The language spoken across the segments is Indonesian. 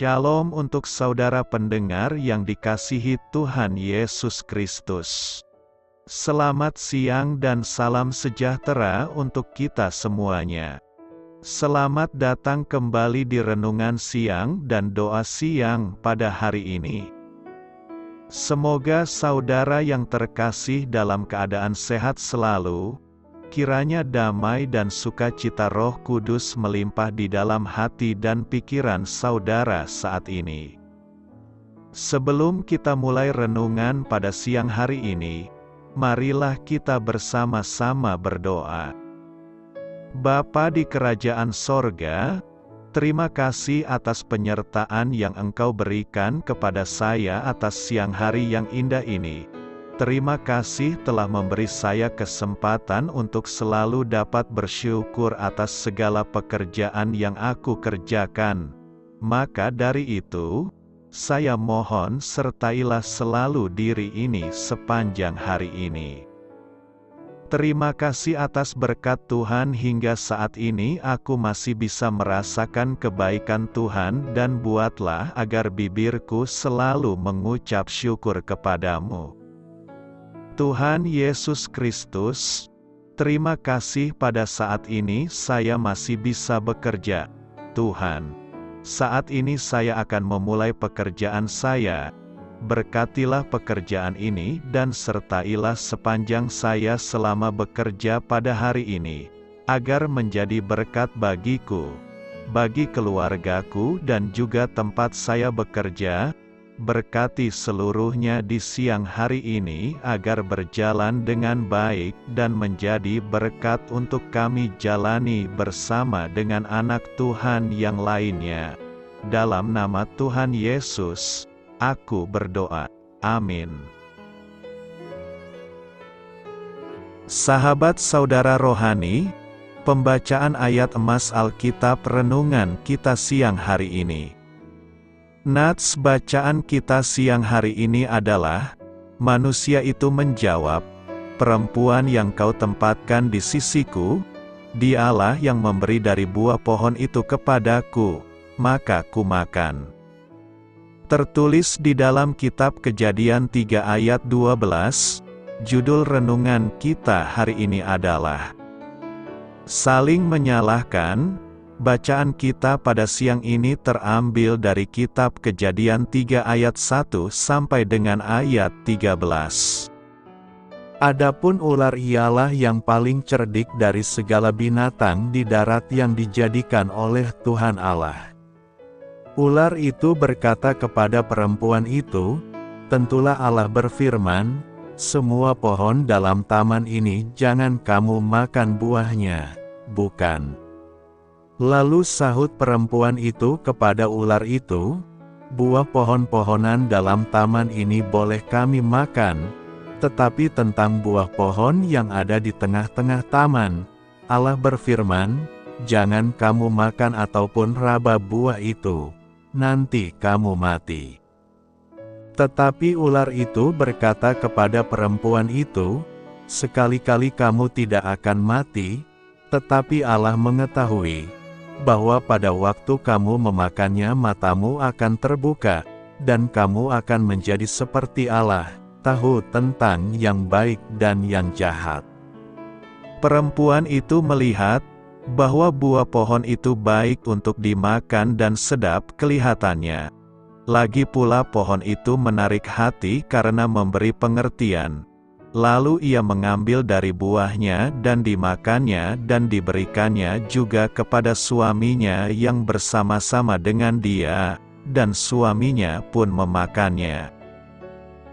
Shalom untuk saudara pendengar yang dikasihi Tuhan Yesus Kristus. Selamat siang dan salam sejahtera untuk kita semuanya. Selamat datang kembali di renungan siang dan doa siang pada hari ini. Semoga saudara yang terkasih dalam keadaan sehat selalu. Kiranya damai dan sukacita Roh Kudus melimpah di dalam hati dan pikiran saudara saat ini. Sebelum kita mulai renungan pada siang hari ini, marilah kita bersama-sama berdoa. Bapa di kerajaan sorga, terima kasih atas penyertaan yang Engkau berikan kepada saya atas siang hari yang indah ini. Terima kasih telah memberi saya kesempatan untuk selalu dapat bersyukur atas segala pekerjaan yang aku kerjakan. Maka dari itu, saya mohon sertailah selalu diri ini sepanjang hari ini. Terima kasih atas berkat Tuhan hingga saat ini aku masih bisa merasakan kebaikan Tuhan dan buatlah agar bibirku selalu mengucap syukur kepadamu. Tuhan Yesus Kristus, terima kasih pada saat ini saya masih bisa bekerja. Tuhan, saat ini saya akan memulai pekerjaan saya. Berkatilah pekerjaan ini dan sertailah sepanjang saya selama bekerja pada hari ini, agar menjadi berkat bagiku, bagi keluargaku dan juga tempat saya bekerja. Berkati seluruhnya di siang hari ini agar berjalan dengan baik dan menjadi berkat untuk kami jalani bersama dengan anak Tuhan yang lainnya. Dalam nama Tuhan Yesus, aku berdoa. Amin. Sahabat saudara rohani, pembacaan ayat emas Alkitab renungan kita siang hari ini. Nats bacaan kita siang hari ini adalah, manusia itu menjawab, perempuan yang kau tempatkan di sisiku, dialah yang memberi dari buah pohon itu kepadaku, maka ku makan. Tertulis di dalam kitab Kejadian 3 ayat 12, judul renungan kita hari ini adalah, saling menyalahkan. Bacaan kita pada siang ini terambil dari kitab Kejadian 3 ayat 1 sampai dengan ayat 13. Adapun ular ialah yang paling cerdik dari segala binatang di darat yang dijadikan oleh Tuhan Allah. Ular itu berkata kepada perempuan itu, tentulah Allah berfirman, semua pohon dalam taman ini jangan kamu makan buahnya, bukan? Lalu sahut perempuan itu kepada ular itu, buah pohon-pohonan dalam taman ini boleh kami makan, tetapi tentang buah pohon yang ada di tengah-tengah taman, Allah berfirman, jangan kamu makan ataupun raba buah itu, nanti kamu mati. Tetapi ular itu berkata kepada perempuan itu, sekali-kali kamu tidak akan mati, tetapi Allah mengetahui bahwa pada waktu kamu memakannya matamu akan terbuka, dan kamu akan menjadi seperti Allah, tahu tentang yang baik dan yang jahat. Perempuan itu melihat bahwa buah pohon itu baik untuk dimakan dan sedap kelihatannya. Lagi pula pohon itu menarik hati karena memberi pengertian. Lalu ia mengambil dari buahnya dan dimakannya dan diberikannya juga kepada suaminya yang bersama-sama dengan dia, dan suaminya pun memakannya.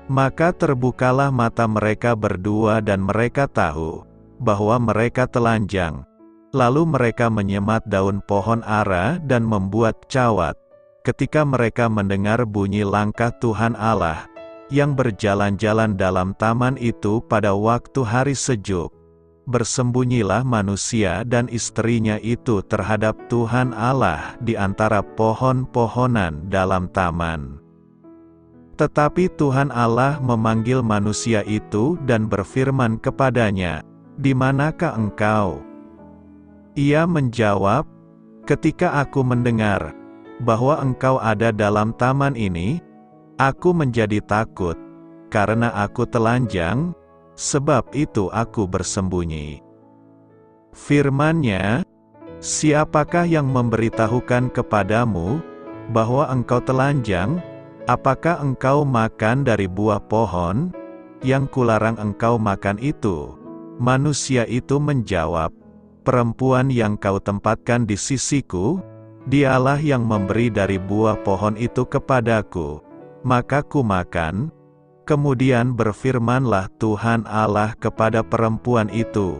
Maka terbukalah mata mereka berdua dan mereka tahu bahwa mereka telanjang. Lalu mereka menyemat daun pohon ara dan membuat cawat. Ketika mereka mendengar bunyi langkah Tuhan Allah yang berjalan-jalan dalam taman itu pada waktu hari sejuk, bersembunyilah manusia dan istrinya itu terhadap Tuhan Allah di antara pohon-pohonan dalam taman. Tetapi Tuhan Allah memanggil manusia itu dan berfirman kepadanya, "Di manakah engkau?" Ia menjawab, "Ketika aku mendengar bahwa Engkau ada dalam taman ini, aku menjadi takut, karena aku telanjang, sebab itu aku bersembunyi. Firman-Nya, siapakah yang memberitahukan kepadamu, bahwa engkau telanjang? Apakah engkau makan dari buah pohon, yang kularang engkau makan itu? Manusia itu menjawab, perempuan yang kau tempatkan di sisiku, dialah yang memberi dari buah pohon itu kepadaku. Maka ku makan. Kemudian berfirmanlah Tuhan Allah kepada perempuan itu,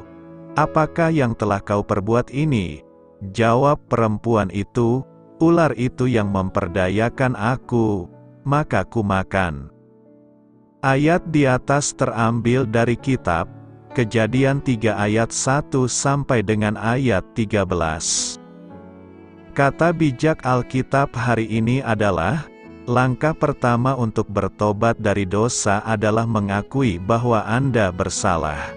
apakah yang telah kau perbuat ini? Jawab perempuan itu, ular itu yang memperdayakan aku, maka ku makan. Ayat di atas terambil dari kitab Kejadian 3 ayat 1 sampai dengan ayat 13. Kata bijak Alkitab hari ini adalah, langkah pertama untuk bertobat dari dosa adalah mengakui bahwa Anda bersalah.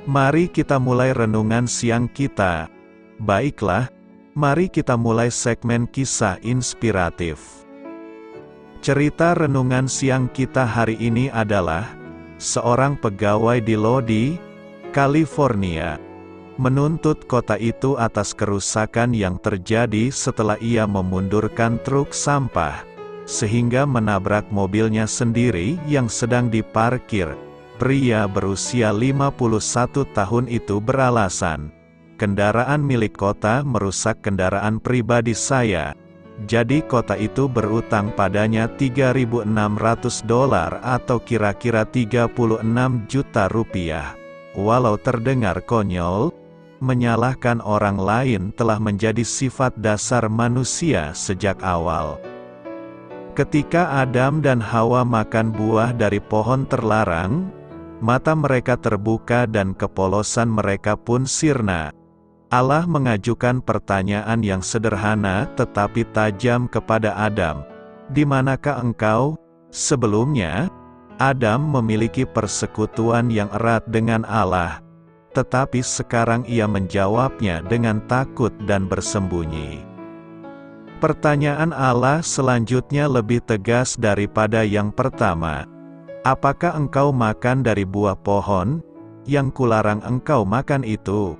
Mari kita mulai renungan siang kita. Baiklah, mari kita mulai segmen kisah inspiratif. Cerita renungan siang kita hari ini adalah, seorang pegawai di Lodi, California, menuntut kota itu atas kerusakan yang terjadi setelah ia memundurkan truk sampah, sehingga menabrak mobilnya sendiri yang sedang diparkir. Pria berusia 51 tahun itu beralasan, kendaraan milik kota merusak kendaraan pribadi saya. Jadi kota itu berutang padanya $3.600 atau kira-kira 36 juta rupiah. Walau terdengar konyol, menyalahkan orang lain telah menjadi sifat dasar manusia sejak awal. Ketika Adam dan Hawa makan buah dari pohon terlarang, mata mereka terbuka dan kepolosan mereka pun sirna. Allah mengajukan pertanyaan yang sederhana tetapi tajam kepada Adam, "Di manakah engkau?" Sebelumnya, Adam memiliki persekutuan yang erat dengan Allah, tetapi sekarang ia menjawabnya dengan takut dan bersembunyi. Pertanyaan Allah selanjutnya lebih tegas daripada yang pertama. Apakah engkau makan dari buah pohon, yang kularang engkau makan itu?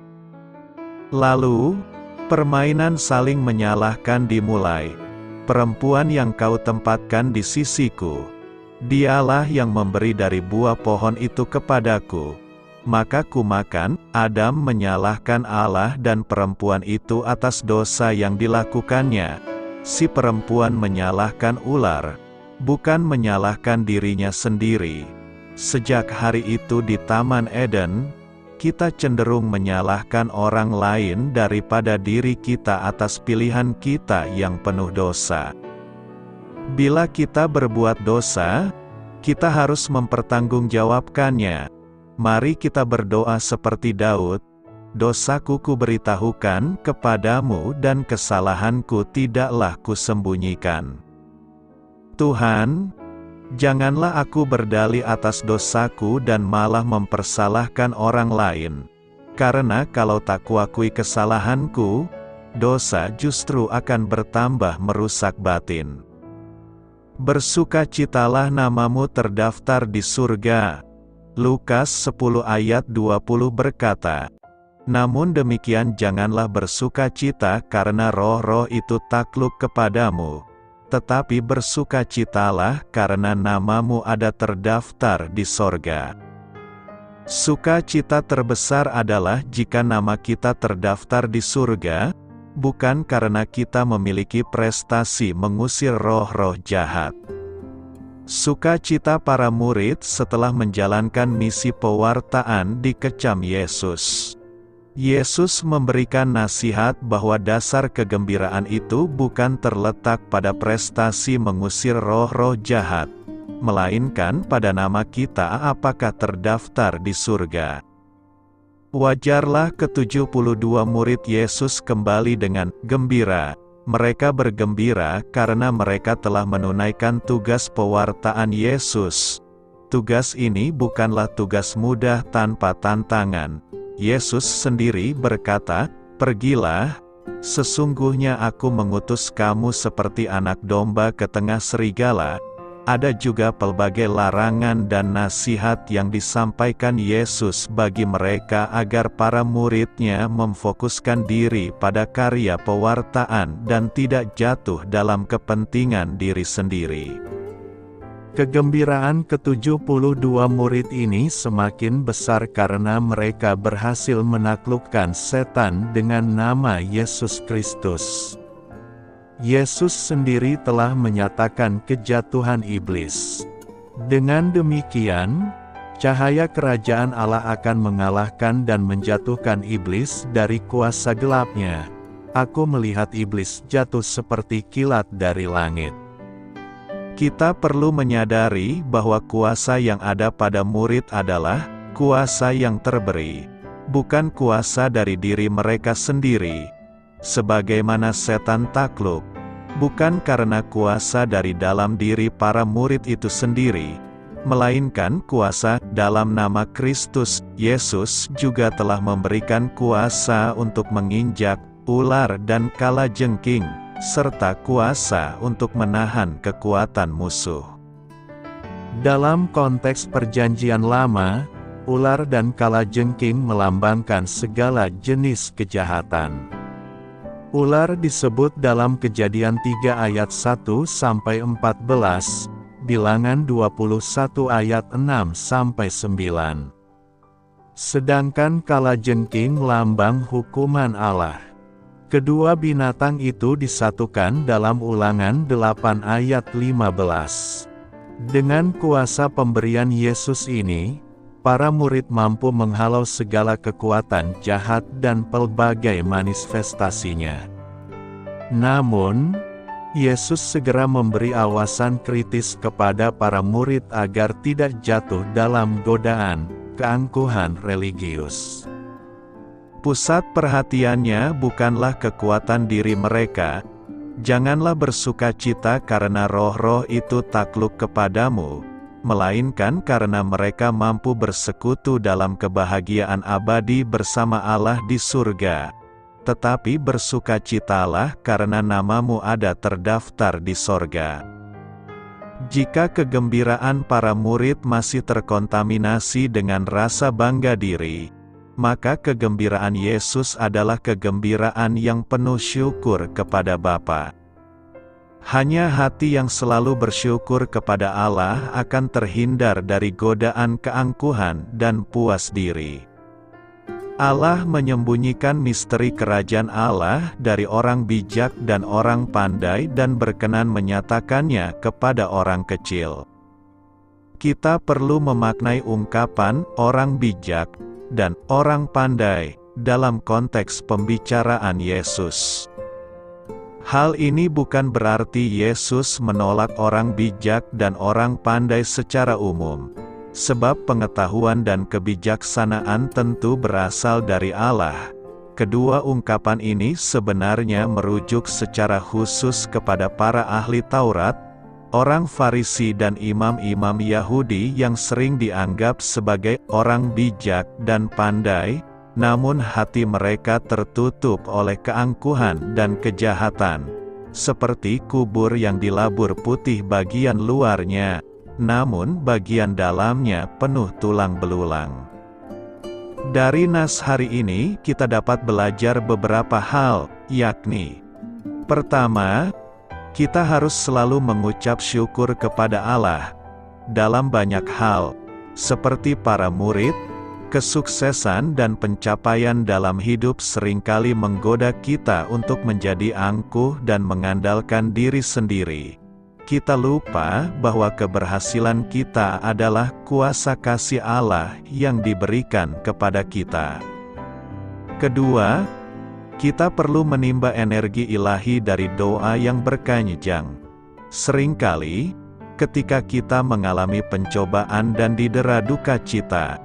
Lalu, permainan saling menyalahkan dimulai. Perempuan yang kau tempatkan di sisiku, dialah yang memberi dari buah pohon itu kepadaku, maka ku makan. Adam menyalahkan Allah dan perempuan itu atas dosa yang dilakukannya. Si perempuan menyalahkan ular, bukan menyalahkan dirinya sendiri. Sejak hari itu di Taman Eden, kita cenderung menyalahkan orang lain daripada diri kita atas pilihan kita yang penuh dosa. Bila kita berbuat dosa, kita harus mempertanggungjawabkannya. Mari kita berdoa seperti Daud, "Dosaku kuberitahukan kepadamu dan kesalahanku tidaklah kusembunyikan." Tuhan, janganlah aku berdalih atas dosaku dan malah mempersalahkan orang lain. Karena kalau tak kuakui kesalahanku, dosa justru akan bertambah merusak batin. Bersukacitalah namamu terdaftar di surga. Lukas 10 ayat 20 berkata, namun demikian janganlah bersukacita karena roh-roh itu takluk kepadamu, tetapi bersukacitalah karena namamu ada terdaftar di sorga. Sukacita terbesar adalah jika nama kita terdaftar di surga, bukan karena kita memiliki prestasi mengusir roh-roh jahat. Sukacita para murid setelah menjalankan misi pewartaan dikecam Yesus. Yesus memberikan nasihat bahwa dasar kegembiraan itu bukan terletak pada prestasi mengusir roh-roh jahat, melainkan pada nama kita apakah terdaftar di surga. Wajarlah ke-72 murid Yesus kembali dengan gembira. Mereka bergembira karena mereka telah menunaikan tugas pewartaan Yesus. Tugas ini bukanlah tugas mudah tanpa tantangan. Yesus sendiri berkata, "Pergilah, Sesungguhnya aku mengutus kamu seperti anak domba ke tengah serigala. Ada juga pelbagai larangan dan nasihat yang disampaikan Yesus bagi mereka agar para murid-Nya memfokuskan diri pada karya pewartaan dan tidak jatuh dalam kepentingan diri sendiri. Kegembiraan ke-72 murid ini semakin besar karena mereka berhasil menaklukkan setan dengan nama Yesus Kristus. Yesus sendiri telah menyatakan kejatuhan iblis. Dengan demikian, cahaya kerajaan Allah akan mengalahkan dan menjatuhkan iblis dari kuasa gelapnya. Aku melihat iblis jatuh seperti kilat dari langit. Kita perlu menyadari bahwa kuasa yang ada pada murid adalah kuasa yang terberi, bukan kuasa dari diri mereka sendiri. Sebagaimana setan takluk, bukan karena kuasa dari dalam diri para murid itu sendiri, melainkan kuasa dalam nama Kristus. Yesus juga telah memberikan kuasa untuk menginjak ular dan kalajengking, serta kuasa untuk menahan kekuatan musuh. Dalam konteks Perjanjian Lama, ular dan kalajengking melambangkan segala jenis kejahatan. Ular disebut dalam Kejadian 3 ayat 1-14, Bilangan 21 ayat 6-9. Sedangkan kalajengking lambang hukuman Allah. Kedua binatang itu disatukan dalam Ulangan 8 ayat 15. Dengan kuasa pemberian Yesus ini, para murid mampu menghalau segala kekuatan jahat dan pelbagai manifestasinya. Namun, Yesus segera memberi awasan kritis kepada para murid agar tidak jatuh dalam godaan keangkuhan religius. Pusat perhatiannya bukanlah kekuatan diri mereka. Janganlah bersukacita karena roh-roh itu takluk kepadamu, melainkan karena mereka mampu bersekutu dalam kebahagiaan abadi bersama Allah di surga. Tetapi bersukacitalah karena namamu ada terdaftar di sorga. Jika kegembiraan para murid masih terkontaminasi dengan rasa bangga diri, maka kegembiraan Yesus adalah kegembiraan yang penuh syukur kepada Bapa. Hanya hati yang selalu bersyukur kepada Allah akan terhindar dari godaan keangkuhan dan puas diri. Allah menyembunyikan misteri kerajaan Allah dari orang bijak dan orang pandai dan berkenan menyatakannya kepada orang kecil. Kita perlu memaknai ungkapan "orang bijak" dan "orang pandai" dalam konteks pembicaraan Yesus. Hal ini bukan berarti Yesus menolak orang bijak dan orang pandai secara umum, sebab pengetahuan dan kebijaksanaan tentu berasal dari Allah. Kedua ungkapan ini sebenarnya merujuk secara khusus kepada para ahli Taurat, orang Farisi dan imam-imam Yahudi yang sering dianggap sebagai orang bijak dan pandai, namun hati mereka tertutup oleh keangkuhan dan kejahatan, seperti kubur yang dilabur putih bagian luarnya, namun bagian dalamnya penuh tulang belulang. Dari nas hari ini kita dapat belajar beberapa hal, yakni: pertama, kita harus selalu mengucap syukur kepada Allah dalam banyak hal, seperti para murid. Kesuksesan dan pencapaian dalam hidup seringkali menggoda kita untuk menjadi angkuh dan mengandalkan diri sendiri. Kita lupa bahwa keberhasilan kita adalah kuasa kasih Allah yang diberikan kepada kita. Kedua, kita perlu menimba energi ilahi dari doa yang berkenyjang. Seringkali, ketika kita mengalami pencobaan dan didera duka cita,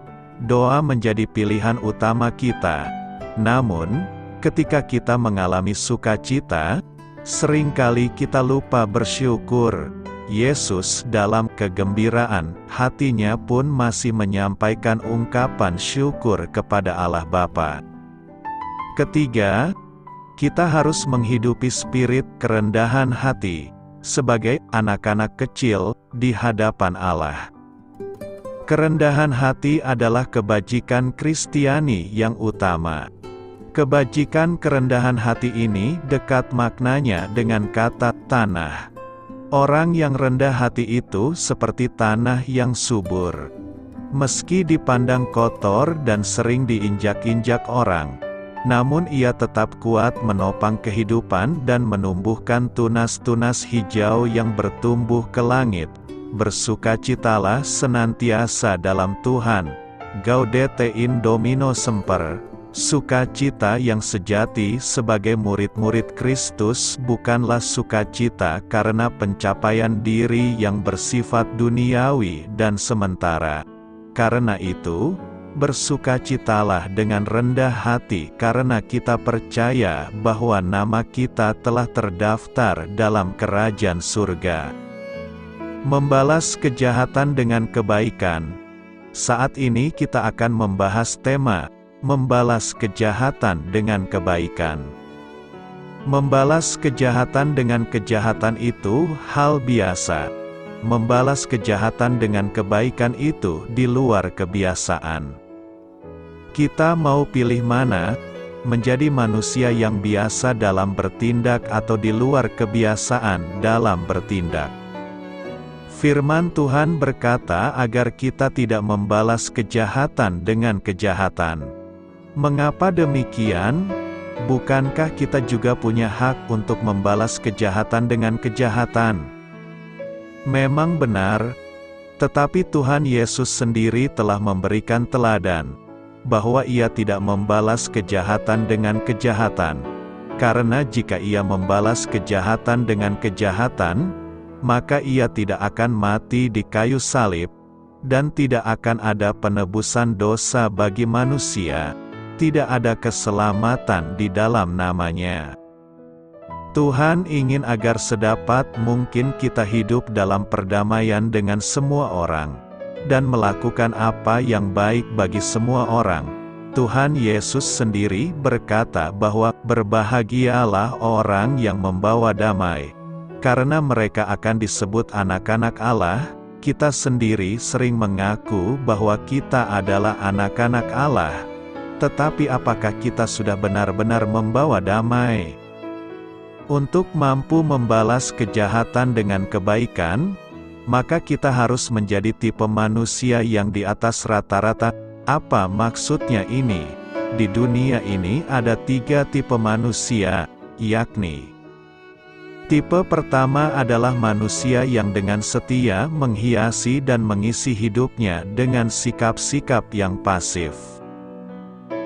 doa menjadi pilihan utama kita. Namun, ketika kita mengalami sukacita, seringkali kita lupa bersyukur. Yesus dalam kegembiraan hatinya pun masih menyampaikan ungkapan syukur kepada Allah Bapa. Ketiga, Kita harus menghidupi spirit kerendahan hati, sebagai anak-anak kecil di hadapan Allah. Kerendahan hati adalah kebajikan Kristiani yang utama. Kebajikan kerendahan hati ini dekat maknanya dengan kata tanah. Orang yang rendah hati itu seperti tanah yang subur. Meski dipandang kotor dan sering diinjak-injak orang, namun ia tetap kuat menopang kehidupan dan menumbuhkan tunas-tunas hijau yang bertumbuh ke langit. Bersukacitalah senantiasa dalam Tuhan. Gaudete in Domino Semper. Sukacita yang sejati sebagai murid-murid Kristus bukanlah sukacita karena pencapaian diri yang bersifat duniawi dan sementara. Karena itu, bersukacitalah dengan rendah hati karena kita percaya bahwa nama kita telah terdaftar dalam kerajaan surga. Membalas kejahatan dengan kebaikan. Saat ini kita akan membahas tema, membalas kejahatan dengan kebaikan. Membalas kejahatan dengan kejahatan itu hal biasa. Membalas kejahatan dengan kebaikan itu di luar kebiasaan. Kita mau pilih mana? Menjadi manusia yang biasa dalam bertindak atau di luar kebiasaan dalam bertindak. Firman Tuhan berkata agar kita tidak membalas kejahatan dengan kejahatan. Mengapa demikian? Bukankah kita juga punya hak untuk membalas kejahatan dengan kejahatan? Memang benar, tetapi Tuhan Yesus sendiri telah memberikan teladan bahwa ia tidak membalas kejahatan dengan kejahatan. Karena jika ia membalas kejahatan dengan kejahatan, maka ia tidak akan mati di kayu salib, dan tidak akan ada penebusan dosa bagi manusia, tidak ada keselamatan di dalam namanya. Tuhan ingin agar sedapat mungkin kita hidup dalam perdamaian dengan semua orang, dan melakukan apa yang baik bagi semua orang. Tuhan Yesus sendiri berkata bahwa berbahagialah orang yang membawa damai, karena mereka akan disebut anak-anak Allah. Kita sendiri sering mengaku bahwa kita adalah anak-anak Allah, tetapi apakah kita sudah benar-benar membawa damai? Untuk mampu membalas kejahatan dengan kebaikan, maka kita harus menjadi tipe manusia yang di atas rata-rata. Apa maksudnya ini? Di dunia ini ada 3 tipe manusia, yakni: tipe pertama adalah manusia yang dengan setia menghiasi dan mengisi hidupnya dengan sikap-sikap yang pasif.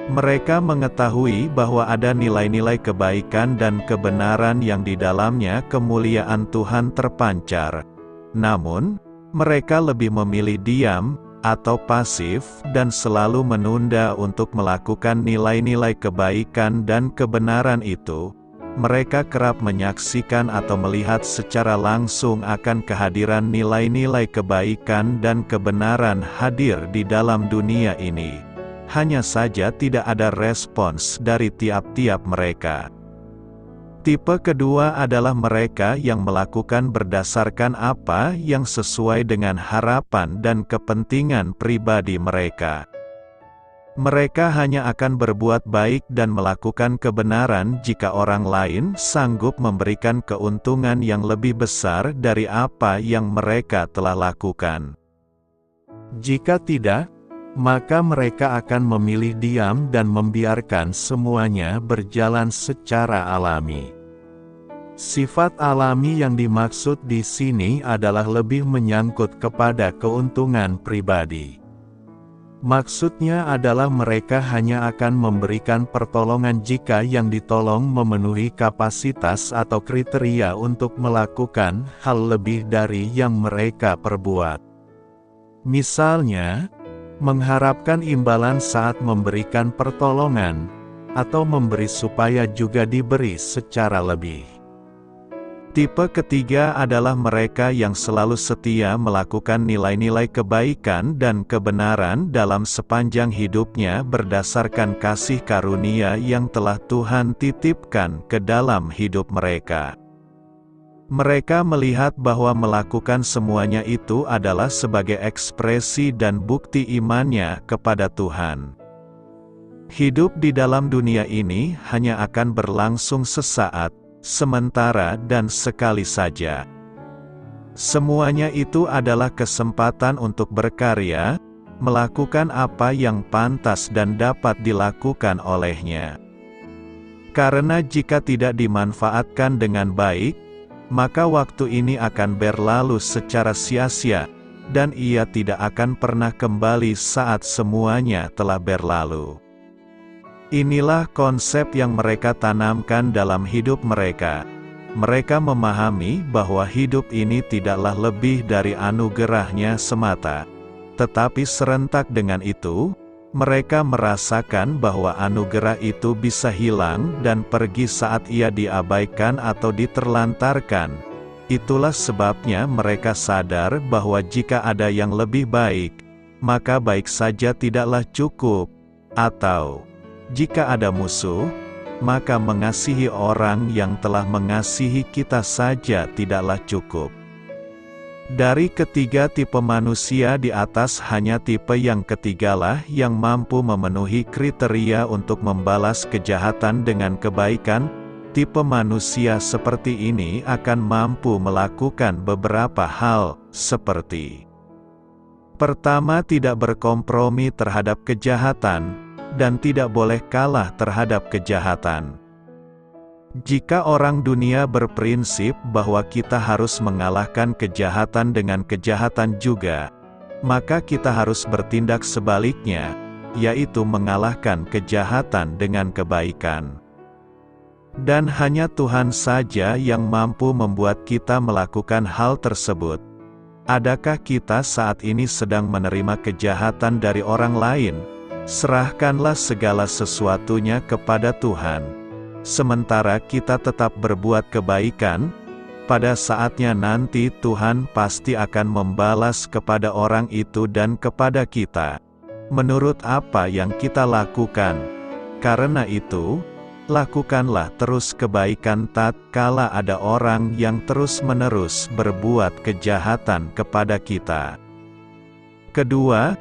Mereka mengetahui bahwa ada nilai-nilai kebaikan dan kebenaran yang di dalamnya kemuliaan Tuhan terpancar. Namun, mereka lebih memilih diam, atau pasif, dan selalu menunda untuk melakukan nilai-nilai kebaikan dan kebenaran itu. Mereka kerap menyaksikan atau melihat secara langsung akan kehadiran nilai-nilai kebaikan dan kebenaran hadir di dalam dunia ini. Hanya saja tidak ada respons dari tiap-tiap mereka. Tipe kedua adalah mereka yang melakukan berdasarkan apa yang sesuai dengan harapan dan kepentingan pribadi mereka. Mereka hanya akan berbuat baik dan melakukan kebenaran jika orang lain sanggup memberikan keuntungan yang lebih besar dari apa yang mereka telah lakukan. Jika tidak, maka mereka akan memilih diam dan membiarkan semuanya berjalan secara alami. Sifat alami yang dimaksud di sini adalah lebih menyangkut kepada keuntungan pribadi. Maksudnya adalah mereka hanya akan memberikan pertolongan jika yang ditolong memenuhi kapasitas atau kriteria untuk melakukan hal lebih dari yang mereka perbuat. Misalnya, mengharapkan imbalan saat memberikan pertolongan, atau memberi supaya juga diberi secara lebih. Tipe ketiga adalah mereka yang selalu setia melakukan nilai-nilai kebaikan dan kebenaran dalam sepanjang hidupnya berdasarkan kasih karunia yang telah Tuhan titipkan ke dalam hidup mereka. Mereka melihat bahwa melakukan semuanya itu adalah sebagai ekspresi dan bukti imannya kepada Tuhan. Hidup di dalam dunia ini hanya akan berlangsung sesaat, sementara dan sekali saja. Semuanya itu adalah kesempatan untuk berkarya, melakukan apa yang pantas dan dapat dilakukan olehnya. Karena jika tidak dimanfaatkan dengan baik, maka waktu ini akan berlalu secara sia-sia, dan ia tidak akan pernah kembali saat semuanya telah berlalu. Inilah konsep yang mereka tanamkan dalam hidup mereka. Mereka memahami bahwa hidup ini tidaklah lebih dari anugerahnya semata. Tetapi serentak dengan itu, mereka merasakan bahwa anugerah itu bisa hilang dan pergi saat ia diabaikan atau diterlantarkan. Itulah sebabnya mereka sadar bahwa jika ada yang lebih baik, maka baik saja tidaklah cukup, atau jika ada musuh, maka mengasihi orang yang telah mengasihi kita saja tidaklah cukup. Dari ketiga tipe manusia di atas, hanya tipe yang ketigalah yang mampu memenuhi kriteria untuk membalas kejahatan dengan kebaikan. Tipe manusia seperti ini akan mampu melakukan beberapa hal, seperti: pertama, tidak berkompromi terhadap kejahatan, dan tidak boleh kalah terhadap kejahatan. Jika orang dunia berprinsip bahwa kita harus mengalahkan kejahatan dengan kejahatan juga, maka kita harus bertindak sebaliknya, yaitu mengalahkan kejahatan dengan kebaikan. Dan hanya Tuhan saja yang mampu membuat kita melakukan hal tersebut. Adakah kita saat ini sedang menerima kejahatan dari orang lain? Serahkanlah segala sesuatunya kepada Tuhan. Sementara kita tetap berbuat kebaikan, pada saatnya nanti Tuhan pasti akan membalas kepada orang itu dan kepada kita, menurut apa yang kita lakukan. Karena itu, lakukanlah terus kebaikan tatkala ada orang yang terus-menerus berbuat kejahatan kepada kita. Kedua,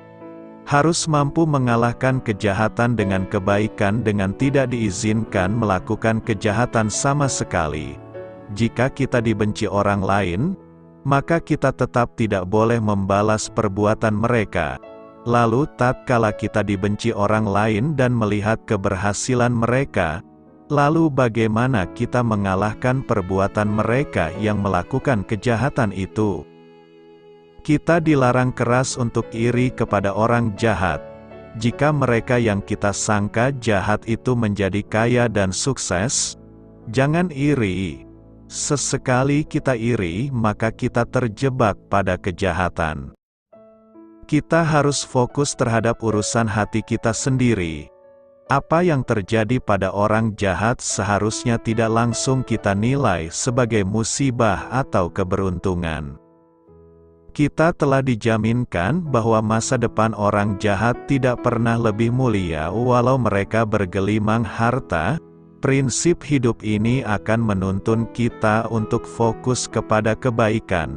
harus mampu mengalahkan kejahatan dengan kebaikan dengan tidak diizinkan melakukan kejahatan sama sekali. Jika kita dibenci orang lain, maka kita tetap tidak boleh membalas perbuatan mereka. Lalu tatkala kita dibenci orang lain dan melihat keberhasilan mereka, lalu bagaimana kita mengalahkan perbuatan mereka yang melakukan kejahatan itu? Kita dilarang keras untuk iri kepada orang jahat. Jika mereka yang kita sangka jahat itu menjadi kaya dan sukses, jangan iri. Sesekali kita iri, maka kita terjebak pada kejahatan. Kita harus fokus terhadap urusan hati kita sendiri. Apa yang terjadi pada orang jahat seharusnya tidak langsung kita nilai sebagai musibah atau keberuntungan. Kita telah dijaminkan bahwa masa depan orang jahat tidak pernah lebih mulia walau mereka bergelimang harta. Prinsip hidup ini akan menuntun kita untuk fokus kepada kebaikan,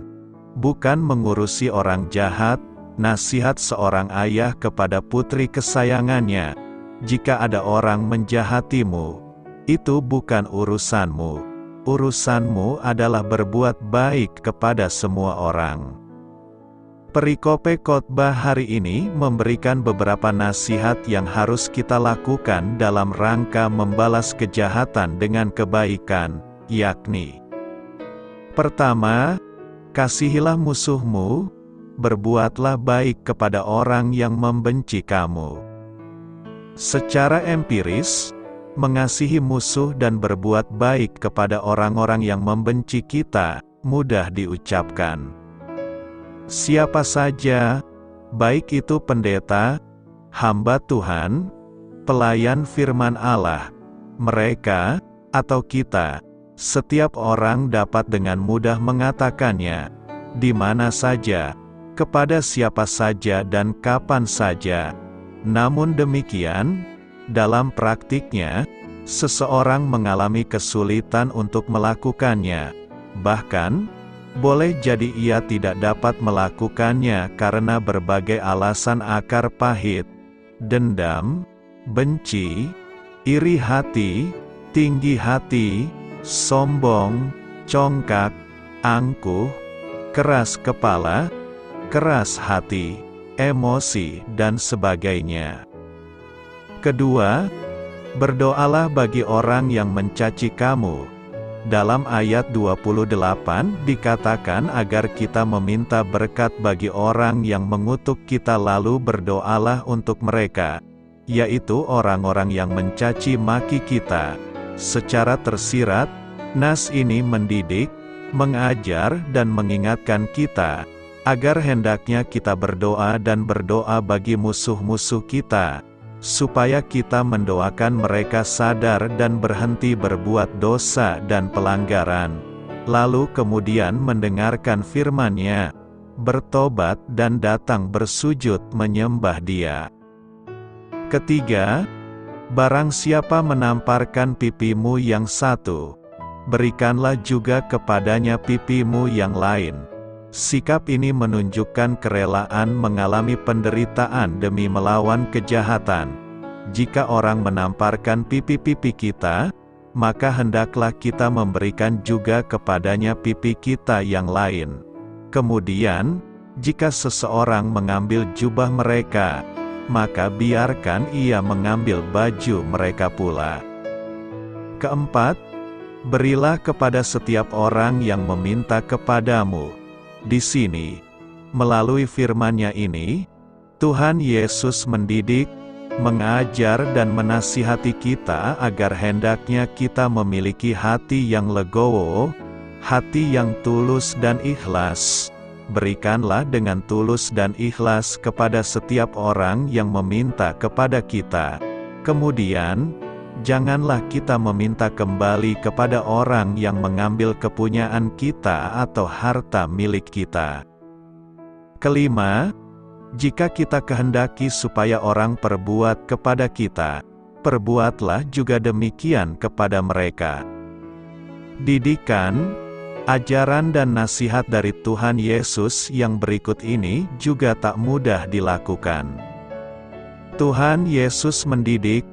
bukan mengurusi orang jahat. Nasihat seorang ayah kepada putri kesayangannya: jika ada orang menjahatimu, itu bukan urusanmu. Urusanmu adalah berbuat baik kepada semua orang. Perikope khotbah hari ini memberikan beberapa nasihat yang harus kita lakukan dalam rangka membalas kejahatan dengan kebaikan, yakni: pertama, kasihilah musuhmu, berbuatlah baik kepada orang yang membenci kamu. Secara empiris, mengasihi musuh dan berbuat baik kepada orang-orang yang membenci kita mudah diucapkan. Siapa saja, baik itu pendeta, hamba Tuhan, pelayan firman Allah, mereka, atau kita, Setiap orang dapat dengan mudah mengatakannya, di mana saja, kepada siapa saja dan kapan saja. Namun demikian, dalam praktiknya, seseorang mengalami kesulitan untuk melakukannya. Bahkan, boleh jadi ia tidak dapat melakukannya karena berbagai alasan akar pahit, dendam, benci, iri hati, tinggi hati, sombong, congkak, angkuh, keras kepala, keras hati, emosi, dan sebagainya. Kedua, berdoalah bagi orang yang mencaci kamu. Dalam ayat 28 dikatakan agar kita meminta berkat bagi orang yang mengutuk kita, lalu berdoalah untuk mereka, yaitu orang-orang yang mencaci maki kita. Secara tersirat, nas ini mendidik, mengajar dan mengingatkan kita, agar hendaknya kita berdoa dan berdoa bagi musuh-musuh kita, supaya kita mendoakan mereka sadar dan berhenti berbuat dosa dan pelanggaran, lalu kemudian mendengarkan firman-Nya, bertobat dan datang bersujud menyembah Dia. Ketiga, barang siapa menamparkan pipimu yang satu, berikanlah juga kepadanya pipimu yang lain. Sikap ini menunjukkan kerelaan mengalami penderitaan demi melawan kejahatan. Jika orang menamparkan pipi-pipi kita, maka hendaklah kita memberikan juga kepadanya pipi kita yang lain. Kemudian, jika seseorang mengambil jubah mereka, maka biarkan ia mengambil baju mereka pula. Keempat, berilah kepada setiap orang yang meminta kepadamu. Di sini, melalui firman-Nya ini, Tuhan Yesus mendidik, mengajar dan menasihati kita agar hendaknya kita memiliki hati yang legowo, hati yang tulus dan ikhlas. Berikanlah dengan tulus dan ikhlas kepada setiap orang yang meminta kepada kita. Kemudian, janganlah kita meminta kembali kepada orang yang mengambil kepunyaan kita atau harta milik kita. Kelima, jika kita kehendaki supaya orang perbuat kepada kita, perbuatlah juga demikian kepada mereka. Didikan, ajaran dan nasihat dari Tuhan Yesus yang berikut ini juga tak mudah dilakukan. Tuhan Yesus mendidik,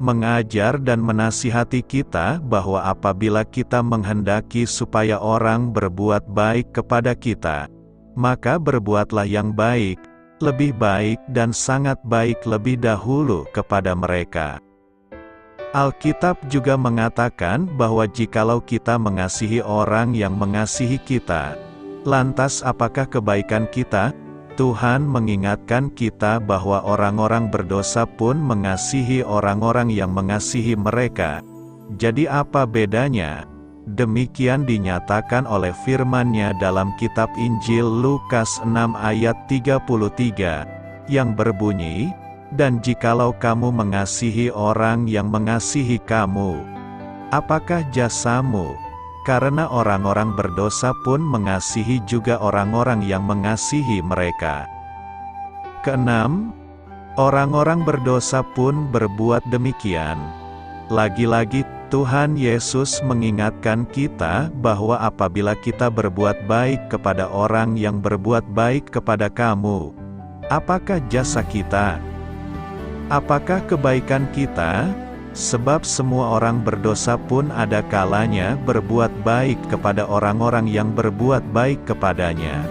mengajar dan menasihati kita bahwa apabila kita menghendaki supaya orang berbuat baik kepada kita, maka berbuatlah yang baik, lebih baik dan sangat baik lebih dahulu kepada mereka. Alkitab juga mengatakan bahwa jikalau kita mengasihi orang yang mengasihi kita, lantas apakah kebaikan kita? Tuhan mengingatkan kita bahwa orang-orang berdosa pun mengasihi orang-orang yang mengasihi mereka. Jadi apa bedanya? Demikian dinyatakan oleh firman-Nya dalam kitab Injil Lukas 6 ayat 33, yang berbunyi, dan jikalau kamu mengasihi orang yang mengasihi kamu, apakah jasamu? Karena orang-orang berdosa pun mengasihi juga orang-orang yang mengasihi mereka. Keenam, orang-orang berdosa pun berbuat demikian. Lagi-lagi Tuhan Yesus mengingatkan kita bahwa apabila kita berbuat baik kepada orang yang berbuat baik kepada kamu, apakah jasa kita? Apakah kebaikan kita? Sebab semua orang berdosa pun ada kalanya berbuat baik kepada orang-orang yang berbuat baik kepadanya.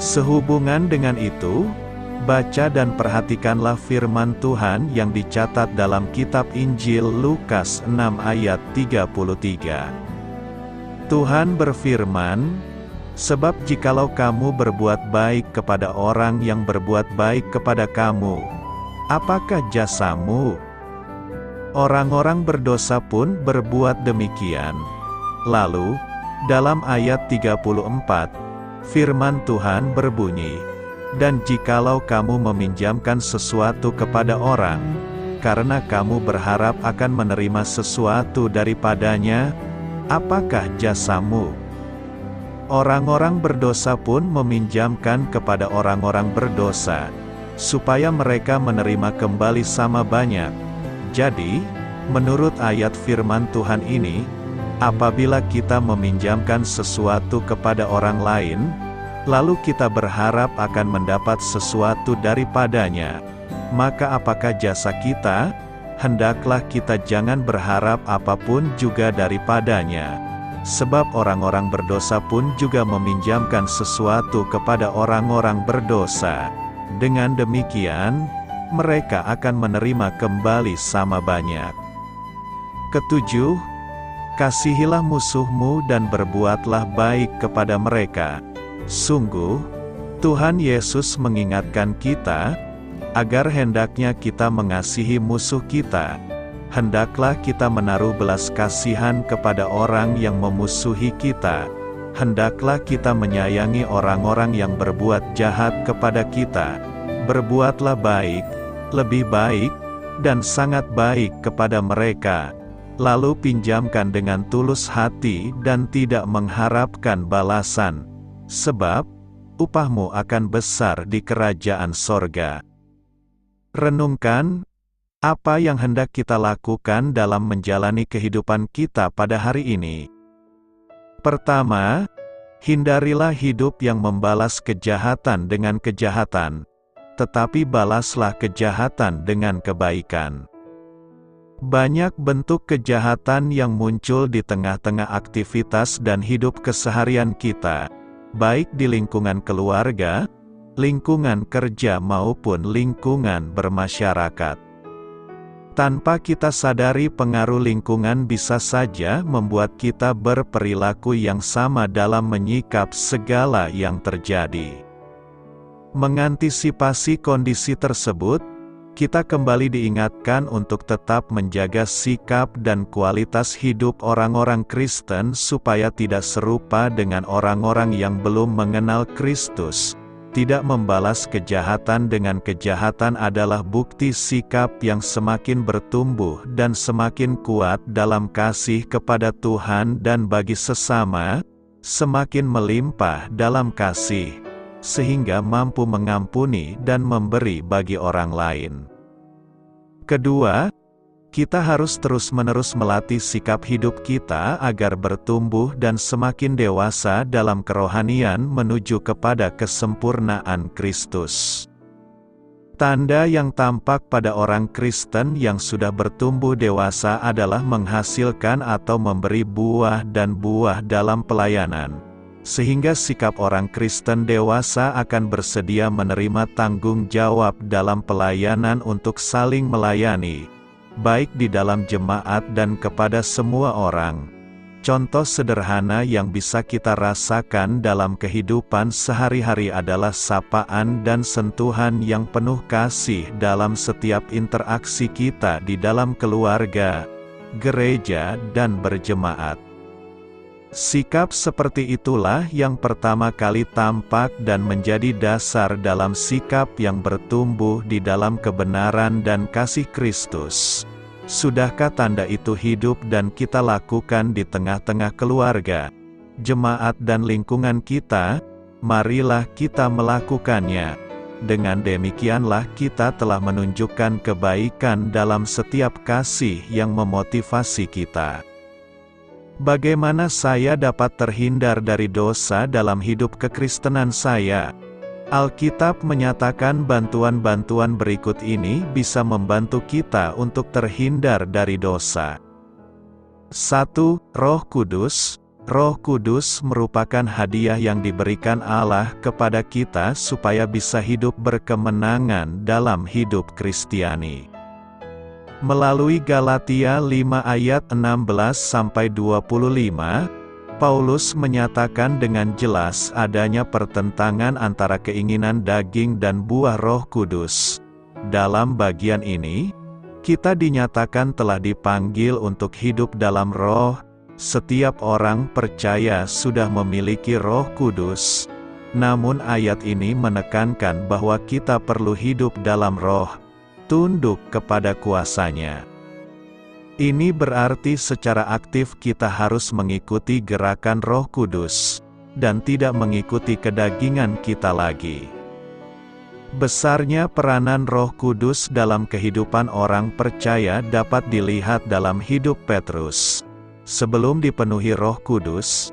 Sehubungan dengan itu, baca dan perhatikanlah firman Tuhan yang dicatat dalam kitab Injil Lukas 6 ayat 33. Tuhan berfirman, sebab jikalau kamu berbuat baik kepada orang yang berbuat baik kepada kamu, apakah jasamu? Orang-orang berdosa pun berbuat demikian. Lalu, dalam ayat 34, firman Tuhan berbunyi, dan jikalau kamu meminjamkan sesuatu kepada orang, karena kamu berharap akan menerima sesuatu daripadanya, Apakah jasamu? Orang-orang berdosa pun meminjamkan kepada orang-orang berdosa, supaya mereka menerima kembali sama banyak. Jadi, menurut ayat firman Tuhan ini, apabila kita meminjamkan sesuatu kepada orang lain, lalu kita berharap akan mendapat sesuatu daripadanya, maka apakah jasa kita? Hendaklah kita jangan berharap apapun juga daripadanya. Sebab orang-orang berdosa pun juga meminjamkan sesuatu kepada orang-orang berdosa. Dengan demikian, mereka akan menerima kembali sama banyak. Ketujuh, kasihilah musuhmu dan berbuatlah baik kepada mereka. Sungguh, Tuhan Yesus mengingatkan kita, agar hendaknya kita mengasihi musuh kita. Hendaklah kita menaruh belas kasihan kepada orang yang memusuhi kita. Hendaklah kita menyayangi orang-orang yang berbuat jahat kepada kita. Berbuatlah baik, lebih baik, dan sangat baik kepada mereka. Lalu pinjamkan dengan tulus hati dan tidak mengharapkan balasan. Sebab, upahmu akan besar di kerajaan sorga. Renungkan, apa yang hendak kita lakukan dalam menjalani kehidupan kita pada hari ini? Pertama, hindarilah hidup yang membalas kejahatan dengan kejahatan, tetapi balaslah kejahatan dengan kebaikan. Banyak bentuk kejahatan yang muncul di tengah-tengah aktivitas dan hidup keseharian kita, baik di lingkungan keluarga, lingkungan kerja maupun lingkungan bermasyarakat. Tanpa kita sadari, pengaruh lingkungan bisa saja membuat kita berperilaku yang sama dalam menyikap segala yang terjadi. Mengantisipasi kondisi tersebut, kita kembali diingatkan untuk tetap menjaga sikap dan kualitas hidup orang-orang Kristen supaya tidak serupa dengan orang-orang yang belum mengenal Kristus. Tidak membalas kejahatan dengan kejahatan adalah bukti sikap yang semakin bertumbuh dan semakin kuat dalam kasih kepada Tuhan dan bagi sesama, semakin melimpah dalam kasih, sehingga mampu mengampuni dan memberi bagi orang lain. Kedua, kita harus terus-menerus melatih sikap hidup kita agar bertumbuh dan semakin dewasa dalam kerohanian menuju kepada kesempurnaan Kristus. Tanda yang tampak pada orang Kristen yang sudah bertumbuh dewasa adalah menghasilkan atau memberi buah dan buah dalam pelayanan, sehingga sikap orang Kristen dewasa akan bersedia menerima tanggung jawab dalam pelayanan untuk saling melayani, baik di dalam jemaat dan kepada semua orang. Contoh sederhana yang bisa kita rasakan dalam kehidupan sehari-hari adalah sapaan dan sentuhan yang penuh kasih dalam setiap interaksi kita di dalam keluarga, gereja, dan berjemaat. Sikap seperti itulah yang pertama kali tampak dan menjadi dasar dalam sikap yang bertumbuh di dalam kebenaran dan kasih Kristus. Sudahkah tanda itu hidup dan kita lakukan di tengah-tengah keluarga, jemaat dan lingkungan kita? Marilah kita melakukannya. Dengan demikianlah kita telah menunjukkan kebaikan dalam setiap kasih yang memotivasi kita. Bagaimana saya dapat terhindar dari dosa dalam hidup kekristenan saya? Alkitab menyatakan bantuan-bantuan berikut ini bisa membantu kita untuk terhindar dari dosa. 1. Roh Kudus. Roh Kudus merupakan hadiah yang diberikan Allah kepada kita supaya bisa hidup berkemenangan dalam hidup Kristiani. Melalui Galatia 5 ayat 16-25, Paulus menyatakan dengan jelas adanya pertentangan antara keinginan daging dan buah Roh Kudus. Dalam bagian ini, kita dinyatakan telah dipanggil untuk hidup dalam Roh. Setiap orang percaya sudah memiliki Roh Kudus. Namun ayat ini menekankan bahwa kita perlu hidup dalam Roh, tunduk kepada kuasanya. Ini berarti secara aktif kita harus mengikuti gerakan Roh Kudus, dan tidak mengikuti kedagingan kita lagi. Besarnya peranan Roh Kudus dalam kehidupan orang percaya dapat dilihat dalam hidup Petrus. Sebelum dipenuhi Roh Kudus,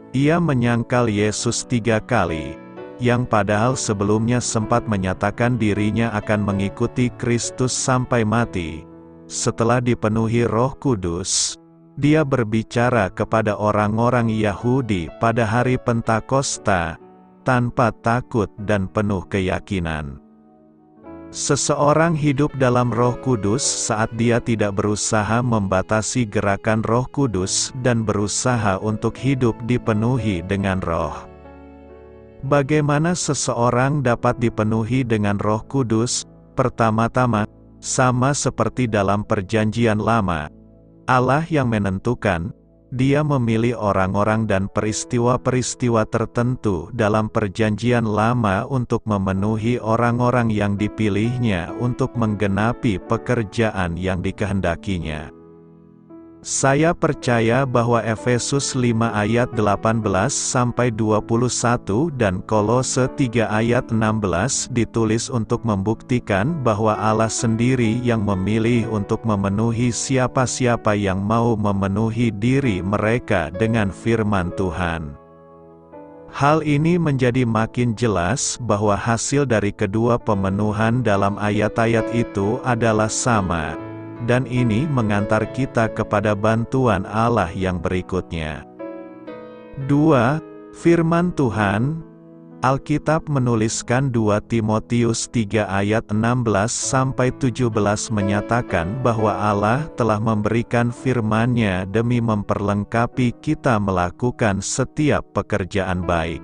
ia menyangkal Yesus 3 kali, yang padahal sebelumnya sempat menyatakan dirinya akan mengikuti Kristus sampai mati. Setelah dipenuhi Roh Kudus, dia berbicara kepada orang-orang Yahudi pada hari Pentakosta, tanpa takut dan penuh keyakinan. Seseorang hidup dalam Roh Kudus saat dia tidak berusaha membatasi gerakan Roh Kudus dan berusaha untuk hidup dipenuhi dengan Roh. Bagaimana seseorang dapat dipenuhi dengan Roh Kudus? Pertama-tama, sama seperti dalam Perjanjian Lama, Allah yang menentukan, Dia memilih orang-orang dan peristiwa-peristiwa tertentu dalam Perjanjian Lama untuk memenuhi orang-orang yang dipilihnya untuk menggenapi pekerjaan yang dikehendakinya. Saya percaya bahwa Efesus 5 ayat 18-21 dan Kolose 3 ayat 16 ditulis untuk membuktikan bahwa Allah sendiri yang memilih untuk memenuhi siapa-siapa yang mau memenuhi diri mereka dengan firman Tuhan. Hal ini menjadi makin jelas bahwa hasil dari kedua pemenuhan dalam ayat-ayat itu adalah sama. Dan ini mengantar kita kepada bantuan Allah yang berikutnya. 2. Firman Tuhan. Alkitab menuliskan 2 Timotius 3 ayat 16-17 menyatakan bahwa Allah telah memberikan firman-Nya demi memperlengkapi kita melakukan setiap pekerjaan baik.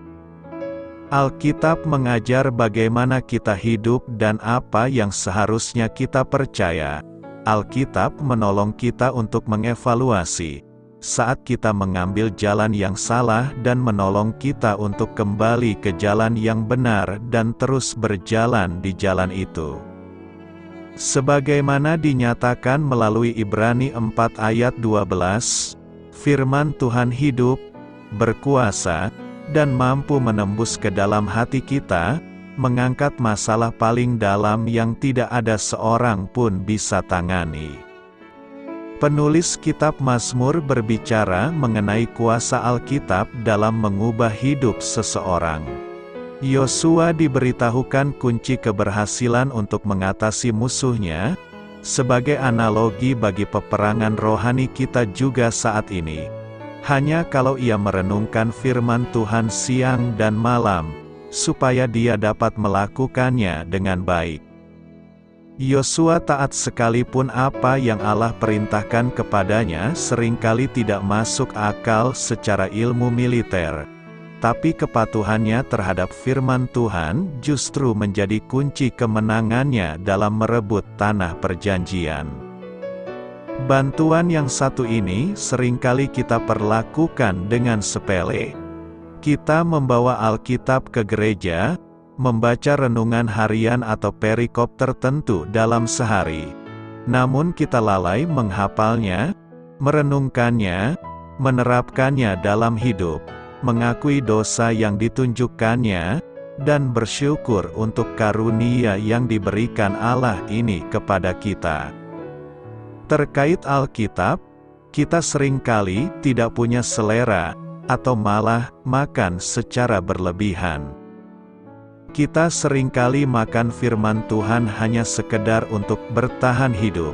Alkitab mengajar bagaimana kita hidup dan apa yang seharusnya kita percaya. Alkitab menolong kita untuk mengevaluasi saat kita mengambil jalan yang salah dan menolong kita untuk kembali ke jalan yang benar dan terus berjalan di jalan itu. Sebagaimana dinyatakan melalui Ibrani 4 ayat 12, firman Tuhan hidup, berkuasa, dan mampu menembus ke dalam hati kita, mengangkat masalah paling dalam yang tidak ada seorang pun bisa tangani. Penulis kitab Mazmur berbicara mengenai kuasa Alkitab dalam mengubah hidup seseorang. Yosua diberitahukan kunci keberhasilan untuk mengatasi musuhnya, sebagai analogi bagi peperangan rohani kita juga saat ini. Hanya kalau ia merenungkan firman Tuhan siang dan malam, supaya dia dapat melakukannya dengan baik. Yosua taat sekalipun apa yang Allah perintahkan kepadanya seringkali tidak masuk akal secara ilmu militer. Tapi kepatuhannya terhadap firman Tuhan justru menjadi kunci kemenangannya dalam merebut tanah perjanjian. Bantuan yang satu ini seringkali kita perlakukan dengan sepele. Kita membawa Alkitab ke gereja, membaca renungan harian atau perikop tertentu dalam sehari. Namun kita lalai menghafalnya, merenungkannya, menerapkannya dalam hidup, mengakui dosa yang ditunjukkannya, dan bersyukur untuk karunia yang diberikan Allah ini kepada kita. Terkait Alkitab, kita seringkali tidak punya selera, atau malah makan secara berlebihan. Kita seringkali makan firman Tuhan hanya sekedar untuk bertahan hidup.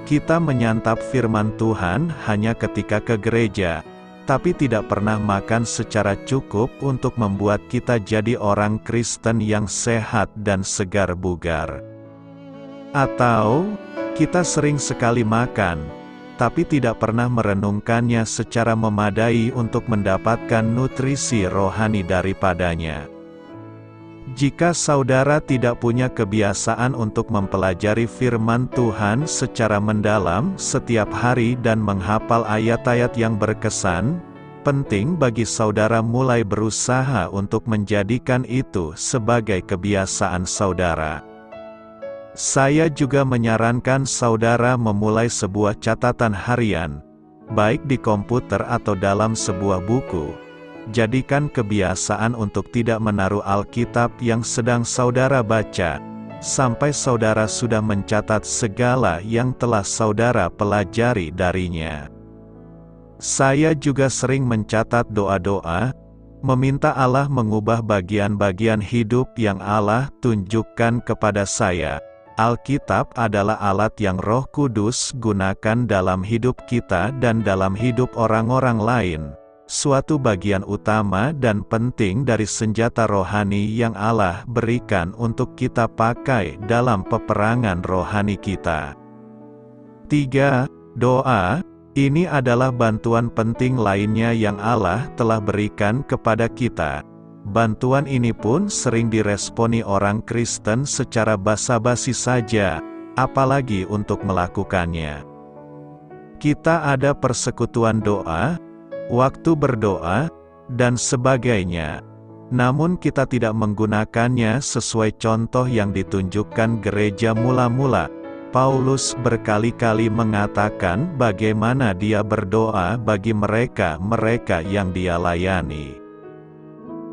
Kita menyantap firman Tuhan hanya ketika ke gereja, tapi tidak pernah makan secara cukup untuk membuat kita jadi orang Kristen yang sehat dan segar bugar. Atau, kita sering sekali makan, tapi tidak pernah merenungkannya secara memadai untuk mendapatkan nutrisi rohani daripadanya. Jika saudara tidak punya kebiasaan untuk mempelajari firman Tuhan secara mendalam setiap hari dan menghafal ayat-ayat yang berkesan, penting bagi saudara mulai berusaha untuk menjadikan itu sebagai kebiasaan saudara. Saya juga menyarankan saudara memulai sebuah catatan harian, baik di komputer atau dalam sebuah buku. Jadikan kebiasaan untuk tidak menaruh Alkitab yang sedang saudara baca, sampai saudara sudah mencatat segala yang telah saudara pelajari darinya. Saya juga sering mencatat doa-doa, meminta Allah mengubah bagian-bagian hidup yang Allah tunjukkan kepada saya. Alkitab adalah alat yang Roh Kudus gunakan dalam hidup kita dan dalam hidup orang-orang lain, suatu bagian utama dan penting dari senjata rohani yang Allah berikan untuk kita pakai dalam peperangan rohani kita. 3. Doa. Ini adalah bantuan penting lainnya yang Allah telah berikan kepada kita. Bantuan ini pun sering diresponi orang Kristen secara basa-basi saja, apalagi untuk melakukannya. Kita ada persekutuan doa, waktu berdoa, dan sebagainya. Namun kita tidak menggunakannya sesuai contoh yang ditunjukkan gereja mula-mula. Paulus berkali-kali mengatakan bagaimana dia berdoa bagi mereka yang dia layani.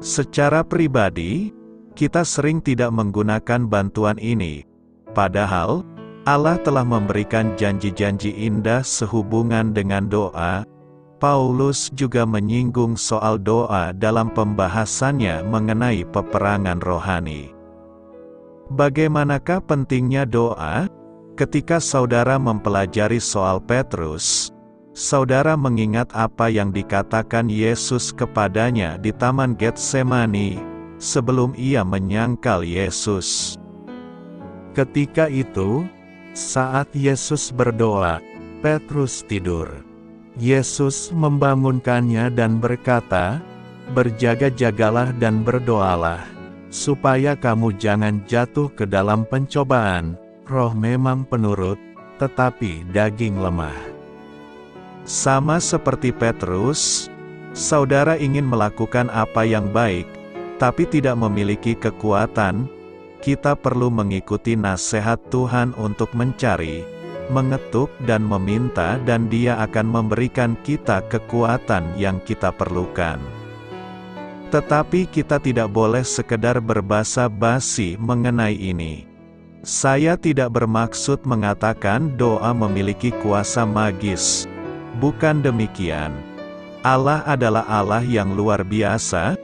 Secara pribadi, kita sering tidak menggunakan bantuan ini. Padahal, Allah telah memberikan janji-janji indah sehubungan dengan doa. Paulus juga menyinggung soal doa dalam pembahasannya mengenai peperangan rohani. Bagaimanakah pentingnya doa? Ketika saudara mempelajari soal Petrus, saudara mengingat apa yang dikatakan Yesus kepadanya di Taman Getsemani, sebelum ia menyangkal Yesus. Ketika itu, saat Yesus berdoa, Petrus tidur. Yesus membangunkannya dan berkata, "Berjaga-jagalah dan berdoalah, supaya kamu jangan jatuh ke dalam pencobaan. Roh memang penurut, tetapi daging lemah." Sama seperti Petrus, saudara ingin melakukan apa yang baik, tapi tidak memiliki kekuatan. Kita perlu mengikuti nasihat Tuhan untuk mencari, mengetuk dan meminta, dan Dia akan memberikan kita kekuatan yang kita perlukan. Tetapi kita tidak boleh sekedar berbasa-basi mengenai ini. Saya tidak bermaksud mengatakan doa memiliki kuasa magis. Bukan demikian. Allah adalah Allah yang luar biasa.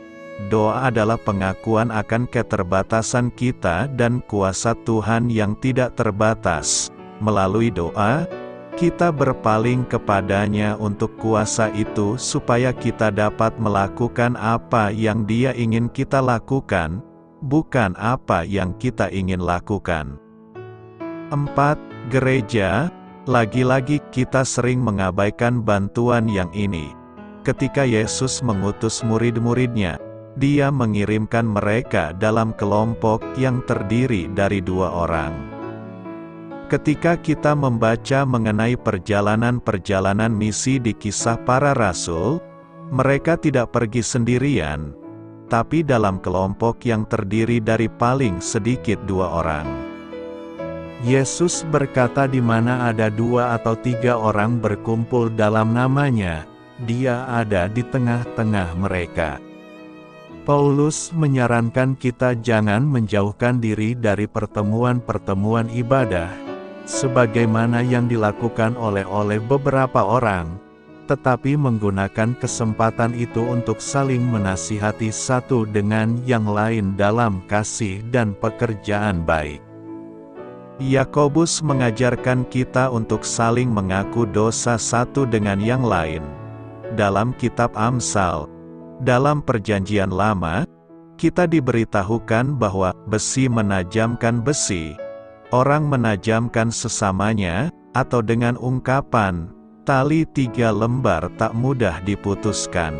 Doa adalah pengakuan akan keterbatasan kita dan kuasa Tuhan yang tidak terbatas. Melalui doa, kita berpaling kepadanya untuk kuasa itu supaya kita dapat melakukan apa yang Dia ingin kita lakukan, bukan apa yang kita ingin lakukan. 4. Gereja. Lagi-lagi kita sering mengabaikan bantuan yang ini. Ketika Yesus mengutus murid-muridnya, Dia mengirimkan mereka dalam kelompok yang terdiri dari 2 orang. Ketika kita membaca mengenai perjalanan-perjalanan misi di Kisah Para Rasul, mereka tidak pergi sendirian, tapi dalam kelompok yang terdiri dari paling sedikit 2 orang. Yesus berkata, "Di mana ada 2 atau 3 orang berkumpul dalam nama-Nya, Dia ada di tengah-tengah mereka." Paulus menyarankan kita jangan menjauhkan diri dari pertemuan-pertemuan ibadah, sebagaimana yang dilakukan oleh beberapa orang, tetapi menggunakan kesempatan itu untuk saling menasihati satu dengan yang lain dalam kasih dan pekerjaan baik. Yakobus mengajarkan kita untuk saling mengaku dosa satu dengan yang lain. Dalam kitab Amsal, dalam Perjanjian Lama, kita diberitahukan bahwa besi menajamkan besi, orang menajamkan sesamanya, atau dengan ungkapan, "Tali 3 lembar tak mudah diputuskan."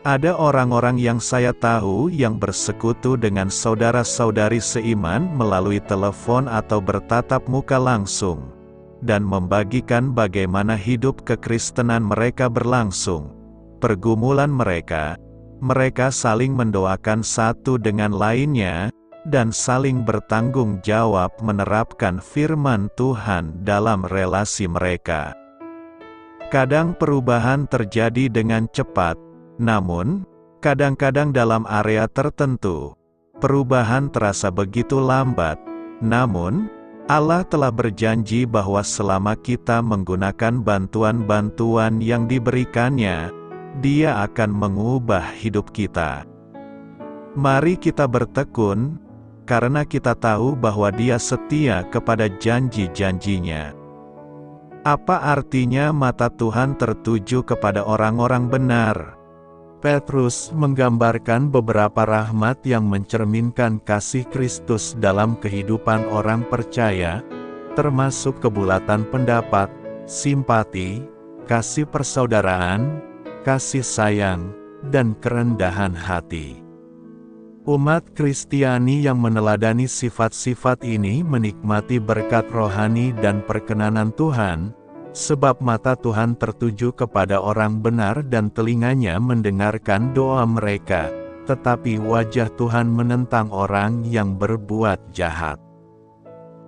Ada orang-orang yang saya tahu yang bersekutu dengan saudara-saudari seiman melalui telepon atau bertatap muka langsung, dan membagikan bagaimana hidup kekristenan mereka berlangsung, pergumulan mereka saling mendoakan satu dengan lainnya, dan saling bertanggung jawab menerapkan firman Tuhan dalam relasi mereka. Kadang perubahan terjadi dengan cepat, namun, kadang-kadang dalam area tertentu, perubahan terasa begitu lambat. Namun, Allah telah berjanji bahwa selama kita menggunakan bantuan-bantuan yang diberikannya, Dia akan mengubah hidup kita. Mari kita bertekun, karena kita tahu bahwa Dia setia kepada janji-janjinya. Apa artinya mata Tuhan tertuju kepada orang-orang benar? Petrus menggambarkan beberapa rahmat yang mencerminkan kasih Kristus dalam kehidupan orang percaya, termasuk kebulatan pendapat, simpati, kasih persaudaraan, kasih sayang, dan kerendahan hati. Umat Kristiani yang meneladani sifat-sifat ini menikmati berkat rohani dan perkenanan Tuhan, sebab mata Tuhan tertuju kepada orang benar dan telinganya mendengarkan doa mereka, tetapi wajah Tuhan menentang orang yang berbuat jahat.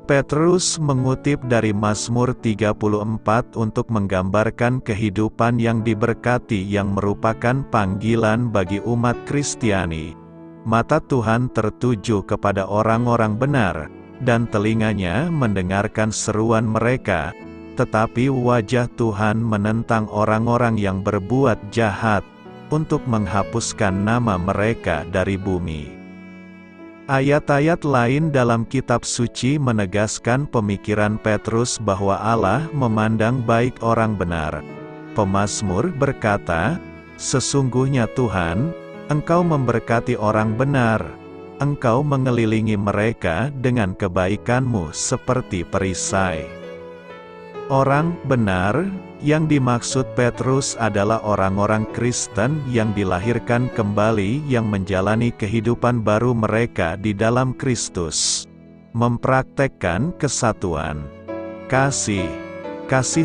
Petrus mengutip dari Mazmur 34 untuk menggambarkan kehidupan yang diberkati yang merupakan panggilan bagi umat Kristiani. Mata Tuhan tertuju kepada orang-orang benar, dan telinganya mendengarkan seruan mereka, tetapi wajah Tuhan menentang orang-orang yang berbuat jahat, untuk menghapuskan nama mereka dari bumi. Ayat-ayat lain dalam kitab suci menegaskan pemikiran Petrus bahwa Allah memandang baik orang benar. Pemazmur berkata, "Sesungguhnya Tuhan, Engkau memberkati orang benar, Engkau mengelilingi mereka dengan kebaikan-Mu seperti perisai." Orang benar yang dimaksud Petrus adalah orang-orang Kristen yang dilahirkan kembali yang menjalani kehidupan baru mereka di dalam Kristus, mempraktekkan kesatuan, kasih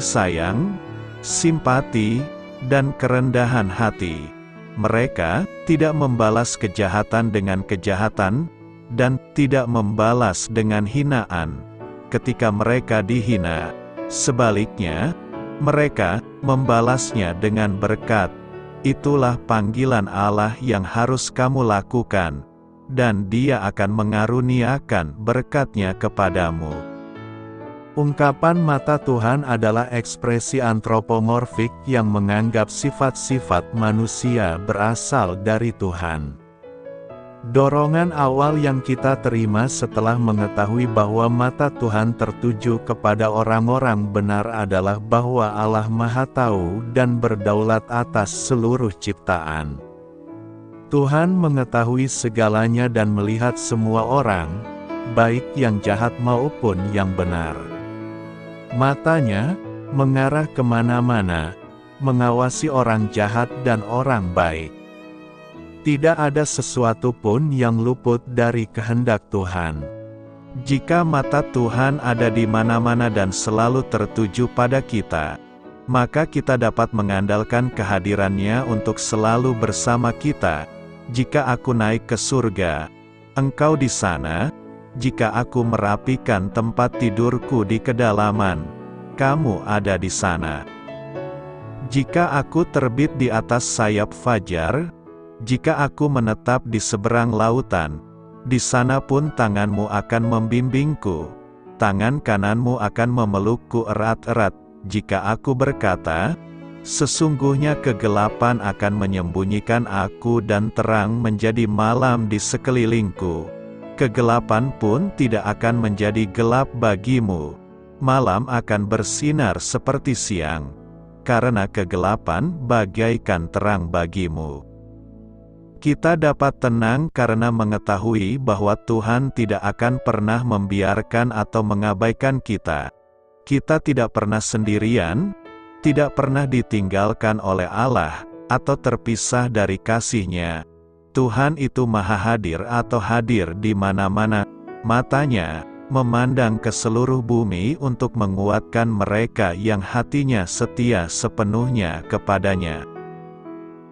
sayang, simpati, dan kerendahan hati. Mereka tidak membalas kejahatan dengan kejahatan, dan tidak membalas dengan hinaan. Ketika mereka dihina, sebaliknya, mereka membalasnya dengan berkat. Itulah panggilan Allah yang harus kamu lakukan, dan Dia akan mengaruniakan berkat-Nya kepadamu. Ungkapan mata Tuhan adalah ekspresi antropomorfik yang menganggap sifat-sifat manusia berasal dari Tuhan. Dorongan awal yang kita terima setelah mengetahui bahwa mata Tuhan tertuju kepada orang-orang benar adalah bahwa Allah Maha Tahu dan berdaulat atas seluruh ciptaan. Tuhan mengetahui segalanya dan melihat semua orang, baik yang jahat maupun yang benar. Matanya mengarah kemana-mana, mengawasi orang jahat dan orang baik. Tidak ada sesuatu pun yang luput dari kehendak Tuhan. Jika mata Tuhan ada di mana-mana dan selalu tertuju pada kita, maka kita dapat mengandalkan kehadiran-Nya untuk selalu bersama kita. Jika aku naik ke surga, Engkau di sana. Jika aku merapikan tempat tidurku di kedalaman, Kamu ada di sana. Jika aku terbit di atas sayap fajar, jika aku menetap di seberang lautan, di sana pun tangan-Mu akan membimbingku, tangan kanan-Mu akan memelukku erat-erat. Jika aku berkata, sesungguhnya kegelapan akan menyembunyikan aku dan terang menjadi malam di sekelilingku, kegelapan pun tidak akan menjadi gelap bagimu. Malam akan bersinar seperti siang, karena kegelapan bagaikan terang bagimu. Kita dapat tenang karena mengetahui bahwa Tuhan tidak akan pernah membiarkan atau mengabaikan kita. Kita tidak pernah sendirian, tidak pernah ditinggalkan oleh Allah, atau terpisah dari kasih-Nya. Tuhan itu maha hadir atau hadir di mana-mana. Matanya memandang ke seluruh bumi untuk menguatkan mereka yang hatinya setia sepenuhnya kepadanya.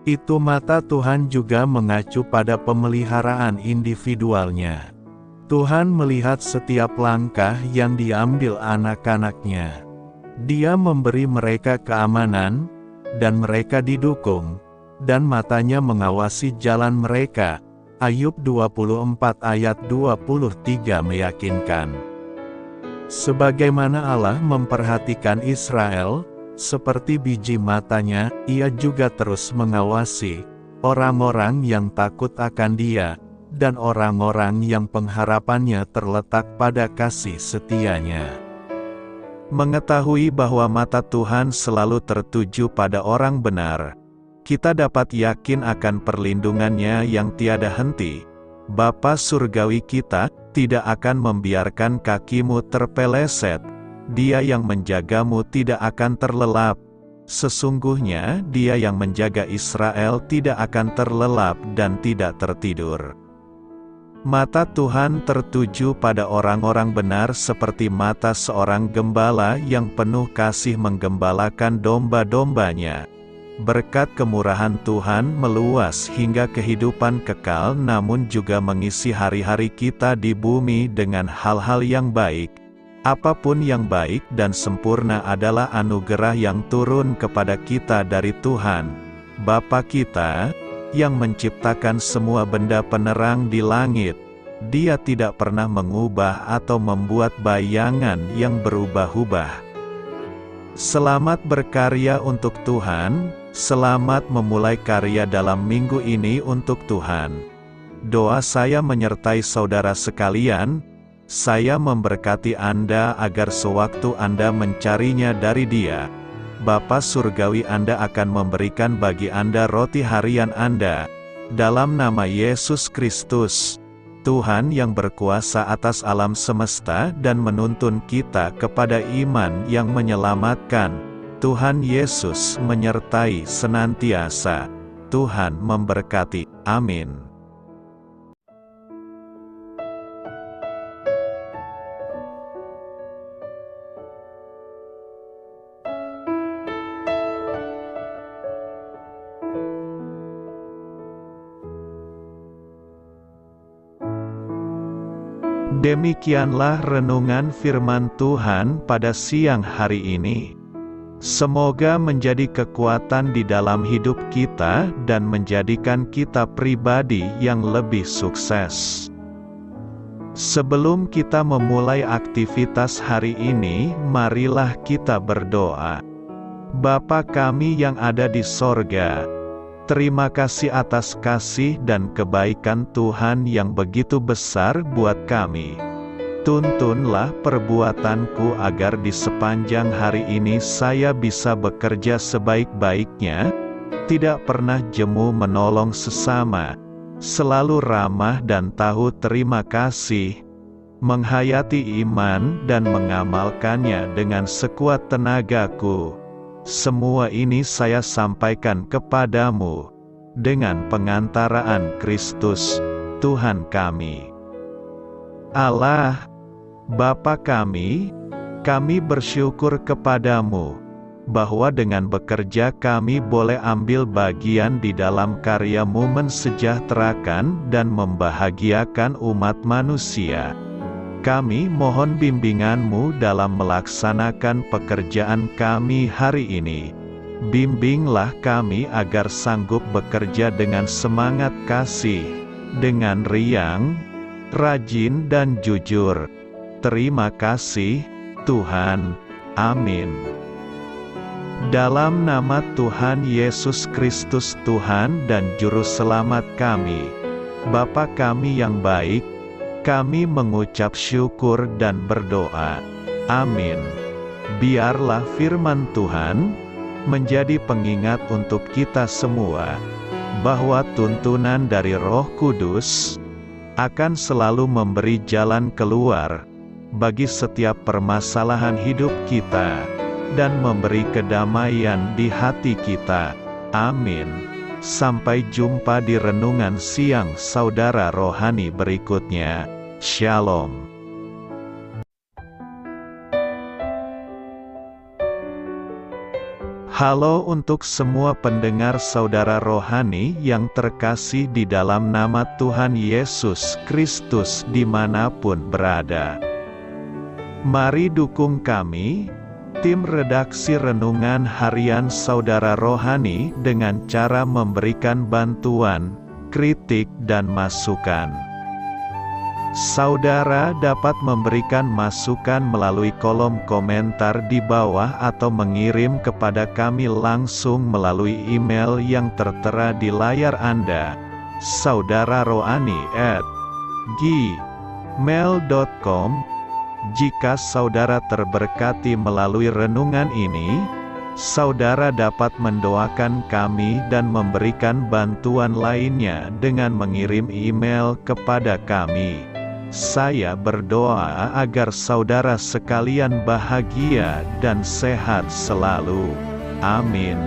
Itu mata Tuhan juga mengacu pada pemeliharaan individualnya. Tuhan melihat setiap langkah yang diambil anak-anaknya. Dia memberi mereka keamanan, dan mereka didukung, dan matanya mengawasi jalan mereka. Ayub 24 ayat 23 meyakinkan. Sebagaimana Allah memperhatikan Israel, seperti biji matanya, Ia juga terus mengawasi orang-orang yang takut akan Dia, dan orang-orang yang pengharapannya terletak pada kasih setianya. Mengetahui bahwa mata Tuhan selalu tertuju pada orang benar, kita dapat yakin akan perlindungannya yang tiada henti. Bapa surgawi kita tidak akan membiarkan kakimu terpeleset. Dia yang menjagamu tidak akan terlelap. Sesungguhnya Dia yang menjaga Israel tidak akan terlelap dan tidak tertidur. Mata Tuhan tertuju pada orang-orang benar seperti mata seorang gembala yang penuh kasih menggembalakan domba-dombanya. Berkat kemurahan Tuhan meluas hingga kehidupan kekal, namun juga mengisi hari-hari kita di bumi dengan hal-hal yang baik. Apapun yang baik dan sempurna adalah anugerah yang turun kepada kita dari Tuhan, Bapa kita, yang menciptakan semua benda penerang di langit. Dia tidak pernah mengubah atau membuat bayangan yang berubah-ubah. Selamat berkarya untuk Tuhan, selamat memulai karya dalam minggu ini untuk Tuhan. Doa saya menyertai saudara sekalian. Saya memberkati Anda agar sewaktu Anda mencarinya dari Dia, Bapa surgawi Anda akan memberikan bagi Anda roti harian Anda. Dalam nama Yesus Kristus, Tuhan yang berkuasa atas alam semesta dan menuntun kita kepada iman yang menyelamatkan, Tuhan Yesus menyertai senantiasa. Tuhan memberkati. Amin. Demikianlah renungan firman Tuhan pada siang hari ini. Semoga menjadi kekuatan di dalam hidup kita dan menjadikan kita pribadi yang lebih sukses. Sebelum kita memulai aktivitas hari ini, marilah kita berdoa. Bapa kami yang ada di sorga, terima kasih atas kasih dan kebaikan Tuhan yang begitu besar buat kami. Tuntunlah perbuatanku agar di sepanjang hari ini saya bisa bekerja sebaik-baiknya, tidak pernah jemu menolong sesama, selalu ramah dan tahu terima kasih, menghayati iman dan mengamalkannya dengan sekuat tenagaku. Semua ini saya sampaikan kepadamu, dengan pengantaraan Kristus, Tuhan kami. Allah, Bapa kami bersyukur kepadamu, bahwa dengan bekerja kami boleh ambil bagian di dalam karya-Mu mensejahterakan dan membahagiakan umat manusia. Kami mohon bimbingan-Mu dalam melaksanakan pekerjaan kami hari ini. Bimbinglah kami agar sanggup bekerja dengan semangat kasih, dengan riang, rajin dan jujur. Terima kasih, Tuhan. Amin. Dalam nama Tuhan Yesus Kristus Tuhan dan Juru Selamat kami, Bapa kami yang baik, kami mengucap syukur dan berdoa. Amin. Biarlah firman Tuhan menjadi pengingat untuk kita semua, bahwa tuntunan dari Roh Kudus akan selalu memberi jalan keluar bagi setiap permasalahan hidup kita, dan memberi kedamaian di hati kita. Amin. Sampai jumpa di renungan siang saudara rohani berikutnya. Shalom. Halo untuk semua pendengar saudara rohani yang terkasih di dalam nama Tuhan Yesus Kristus dimanapun berada. Mari dukung kami, tim redaksi Renungan Harian Saudara Rohani dengan cara memberikan bantuan, kritik dan masukan. Saudara dapat memberikan masukan melalui kolom komentar di bawah atau mengirim kepada kami langsung melalui email yang tertera di layar Anda, saudararohani@gmail.com. Jika saudara terberkati melalui renungan ini, saudara dapat mendoakan kami dan memberikan bantuan lainnya dengan mengirim email kepada kami. Saya berdoa agar saudara sekalian bahagia dan sehat selalu. Amin.